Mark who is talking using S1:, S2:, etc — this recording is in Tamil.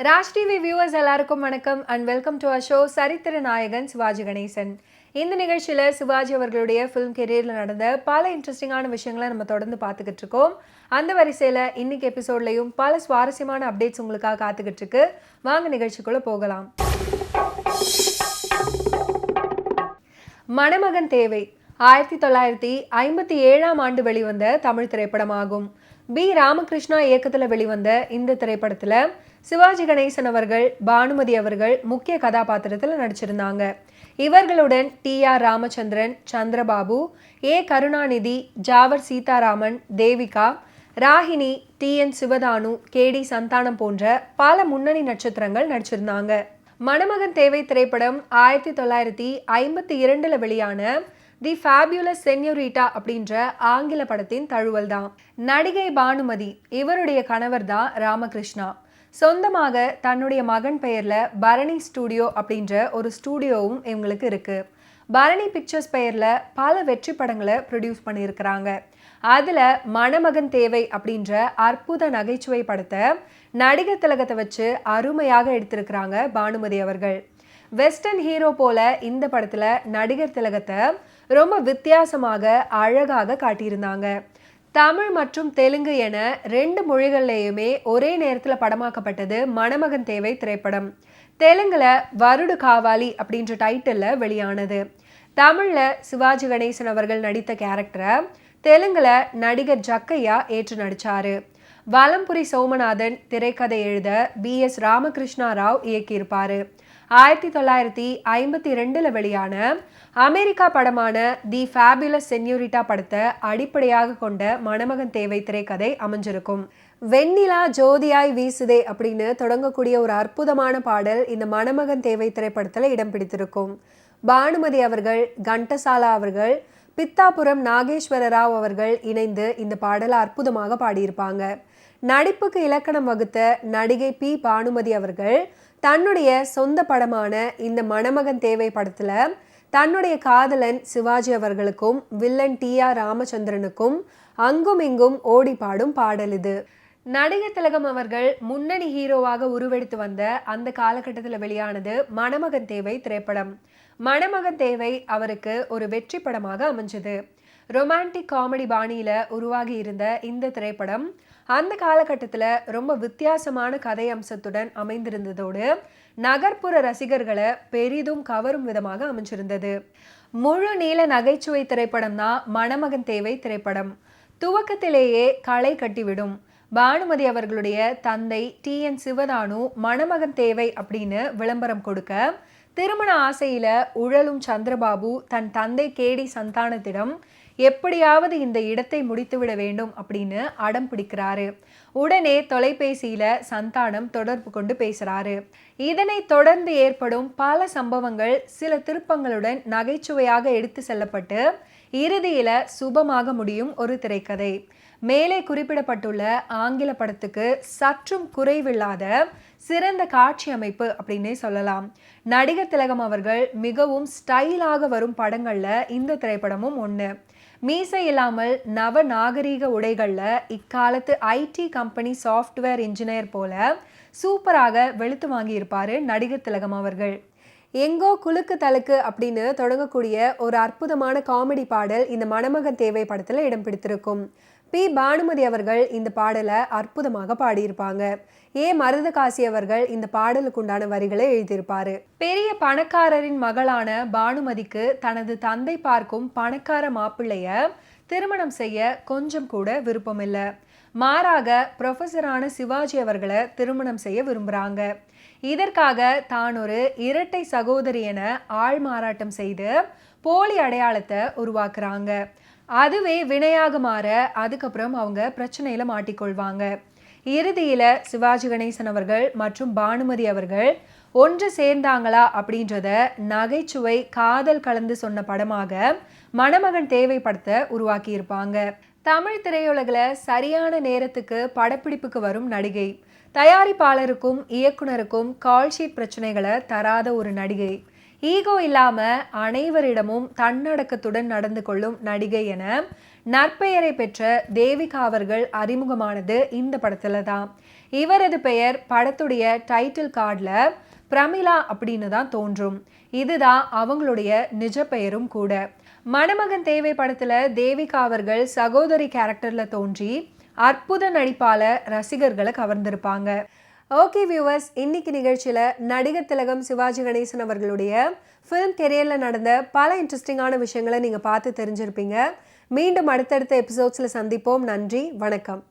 S1: ராஜ் டிவி வியூவர்ஸ் எல்லாருக்கும் வணக்கம் and welcome to a show சரித்திர நாயகன் சிவாஜி கணேசன். இந்த நிகழ்ச்சியில் சிவாஜி அவர்களுடைய ஃபிலிம் கெரியரில் நடந்த பல இன்ட்ரெஸ்டிங்கான விஷயங்களை நம்ம தொடர்ந்து பார்த்துக்கிட்டு இருக்கோம். அந்த வரிசையில் இன்னைக்கு எபிசோட்லையும் பல சுவாரஸ்யமான அப்டேட்ஸ் உங்களுக்காக காத்துக்கிட்டு இருக்கு. வாங்க நிகழ்ச்சிக்குள்ளே போகலாம். மணமகன் தேவை 1957 ஆண்டு வெளிவந்த தமிழ் திரைப்படமாகும். பி ராமகிருஷ்ணா இயக்கத்தில் வெளிவந்த இந்த திரைப்படத்தில் சிவாஜி கணேசன் அவர்கள், பானுமதி அவர்கள் முக்கிய கதாபாத்திரத்தில் நடிச்சிருந்தாங்க. இவர்களுடன் டி.ஆர். ராமச்சந்திரன், சந்திரபாபு, ஏ. கருணாநிதி, ஜாவர் சீதாராமன், தேவிகா, ராகினி, டி.என். சிவதானு, கே.டி. சந்தானம் போன்ற பல முன்னணி நட்சத்திரங்கள் நடிச்சிருந்தாங்க. மணமகன் தேவை திரைப்படம் 1952 வெளியான தி ஃபேபியுலஸ் சென்யோரிட்டா அப்படின்ற ஆங்கில படத்தின் தழுவல் தான். நடிகை பானுமதி இவருடைய கணவர் தான் ராமகிருஷ்ணா. சொந்தமாக தன்னுடைய மகன் பெயர்ல பரணி ஸ்டூடியோ அப்படின்ற ஒரு ஸ்டூடியோவும் இவங்களுக்கு இருக்கு. பரணி பிக்சர்ஸ் பெயர்ல பல வெற்றி படங்களை ப்ரொடியூஸ் பண்ணியிருக்கிறாங்க. அதுல மணமகன் தேவை அப்படின்ற அற்புத நகைச்சுவை படத்தை நடிகர் திலகத்தை வச்சு அருமையாக எடுத்திருக்கிறாங்க பானுமதி அவர்கள். வெஸ்டர்ன் ஹீரோ போல இந்த படத்துல நடிகர் திலகத்தை ரொம்ப வித்தியாசமாக அழகாக காட்டியிருந்தாங்க. தமிழ் மற்றும் தெலுங்கு என 2 மொழிகள்லையுமே ஒரே நேரத்தில் படமாக்கப்பட்டது மணமகன் தேவை திரைப்படம். தெலுங்குல வருடு காவாலி அப்படின்ற டைட்டில்ல வெளியானது. தமிழ்ல சிவாஜி கணேசன் அவர்கள் நடித்த கேரக்டரை தெலுங்குல நடிகர் ஜக்கையா ஏற்று நடிச்சாரு. வலம்புரி சோமநாதன் திரைக்கதை எழுத B.S. ராமகிருஷ்ணா ராவ் இயக்கியிருப்பாரு. 1952 வெளியான அமெரிக்கா படமான தி ஃபேபியுலஸ் சென்யோரிட்டா படத்தை அடிப்படையாக கொண்ட மணமகன் தேவை திரைக்கதை அமைஞ்சிருக்கும். வெண்ணிலா ஜோதியாய் வீசுதே அப்படின்னு தொடங்கக்கூடிய ஒரு அற்புதமான பாடல் இந்த மணமகன் தேவை திரைப்படத்தில் இடம் பிடித்திருக்கும். பானுமதி அவர்கள், கண்டசாலா அவர்கள், பித்தாபுரம் நாகேஸ்வர ராவ் அவர்கள் இணைந்து இந்த பாடலை அற்புதமாக பாடியிருப்பாங்க. நடிப்புக்கு இலக்கணம் வகுத்த நடிகை பி பானுமதி அவர்கள் தன்னுடைய சொந்த படமான இந்த மணமகன் தேவை படத்துல தன்னுடைய காதலன் சிவாஜி அவர்களுக்கும் வில்லன் டி.ஆர். ராமச்சந்திரனுக்கும் அங்கும் இங்கும் ஓடி பாடும் பாடல் இது. நடிகர் திலகம் அவர்கள் முன்னணி ஹீரோவாக உருவெடுத்து வந்த அந்த காலகட்டத்தில் வெளியானது மணமகன் தேவை திரைப்படம். மணமகன் தேவை அவருக்கு ஒரு வெற்றி படமாக அமைஞ்சது. ரொமான்டிக் காமெடி பாணியில உருவாகி இருந்த இந்த திரைப்படம் அந்த காலகட்டத்தில் ரொம்ப வித்தியாசமான கதை அம்சத்துடன் அமைந்திருந்ததோடு நகர்ப்புற ரசிகர்களை பெரிதும் கவரும் விதமாக அமைஞ்சிருந்தது. முழு நீள நகைச்சுவை திரைப்படம் தான் மணமகன் தேவை திரைப்படம். துவக்கத்திலேயே களை கட்டிவிடும். பானுமதி அவர்களுடைய தந்தை டி.என். சிவதானு மணமகன் தேவை அப்படின்னு விளம்பரம் கொடுக்க திருமண ஆசையில உழலும் சந்திரபாபு தன் தந்தை கே.டி. சந்தானத்திடம் எப்படியாவது இந்த இடத்தை முடித்துவிட வேண்டும் அப்படின்னு அடம் பிடிக்கிறாரு. உடனே தொலைபேசியில சந்தானம் தொடர்பு கொண்டு பேசுறாரு. இதனை தொடர்ந்து ஏற்படும் பல சம்பவங்கள் சில திருப்பங்களுடன் நகைச்சுவையாக எடுத்து செல்லப்பட்டு இறுதியில சுபமாக முடியும் ஒரு திரைக்கதை. மேலே குறிப்பிடப்பட்டுள்ள ஆங்கில படத்துக்கு சற்றும் குறைவில்லாத சிறந்த காட்சி அமைப்பு அப்படின்னே சொல்லலாம். நடிகர் திலகம் அவர்கள் மிகவும் ஸ்டைலாக வரும் படங்கள்ல இந்த திரைப்படமும் ஒன்று. மீசை இல்லாமல் நவ நாகரீக உடைகள்ல இக்காலத்து ஐடி கம்பெனி சாஃப்ட்வேர் இன்ஜினியர் போல சூப்பராக வெளுத்து வாங்கியிருப்பாரு நடிகர் திலகம் அவர்கள். எங்கோ குலுக்கு தலுக்கு அப்படின்னு தொடங்கக்கூடிய ஒரு அற்புதமான காமெடி பாடல் இந்த மணமகன் தேவை படத்துல இடம் பிடித்திருக்கும். பி பானுமதி அவர்கள் இந்த பாடலை அற்புதமாக பாடியிருப்பாங்க. ஏ மருதகாசி அவர்கள் இந்த பாடலுக்கு உண்டான வரிகளை எழுதியிருப்பாரு. பெரிய பணக்காரரின் மகளான பானுமதிக்கு தனது தந்தை பார்க்கும் பணக்கார மாப்பிள்ளைய திருமணம் செய்ய கொஞ்சம் கூட விருப்பம் இல்லை. மாறாக ப்ரொஃபஸரான சிவாஜி அவர்களை திருமணம் செய்ய விரும்புகிறாங்க. இதற்காக தான் ஒரு இரட்டை சகோதரி என ஆள் மாறாட்டம் செய்து போலி அடையாளத்தை உருவாக்குறாங்க. அதுவே வினையாக மாற அதுக்கப்புறம் அவங்க பிரச்சனையில மாட்டிக்கொள்வாங்க. இறுதியில சிவாஜி கணேசன் அவர்கள் மற்றும் பானுமதி அவர்கள் ஒன்று சேர்ந்தாங்களா அப்படின்றத நகைச்சுவை காதல் கலந்து சொன்ன படமாக மணமகன் தேவை படத்தை உருவாக்கி இருப்பாங்க. தமிழ் திரையுலகில் சரியான நேரத்துக்கு படப்பிடிப்புக்கு வரும் நடிகை, தயாரிப்பாளருக்கும் இயக்குனருக்கும் கால்ஷீட் பிரச்சனைகளை தராத ஒரு நடிகை, ஈகோ இல்லாம அனைவரிடமும் தன்னடக்கத்துடன் நடந்து கொள்ளும் நடிகை என நற்பெயரை பெற்ற தேவிகா அவர்கள் அறிமுகமானது இந்த படத்துல தான். இவரது பெயர் படத்துடைய டைட்டில் கார்டில் பிரமிளா அப்படின்னு தான் தோன்றும். இதுதான் அவங்களுடைய நிஜ பெயரும் கூட. மணமகன் தேவை படத்துல தேவிகா அவர்கள் சகோதரி கேரக்டர்ல தோன்றி அற்புத நடிப்பால ரசிகர்களை கவர்ந்திருப்பாங்க. ஓகே வியூவர்ஸ், இன்னைக்கு நிகழ்ச்சியில நடிகர் திலகம் சிவாஜி கணேசன் அவர்களுடைய ஃபிலிம் கெரியர்ல நடந்த பல இன்ட்ரெஸ்டிங்கான விஷயங்களை நீங்க பார்த்து தெரிஞ்சிருப்பீங்க. மீண்டும் அடுத்தடுத்த எபிசோட்ஸ்ல சந்திப்போம். நன்றி, வணக்கம்.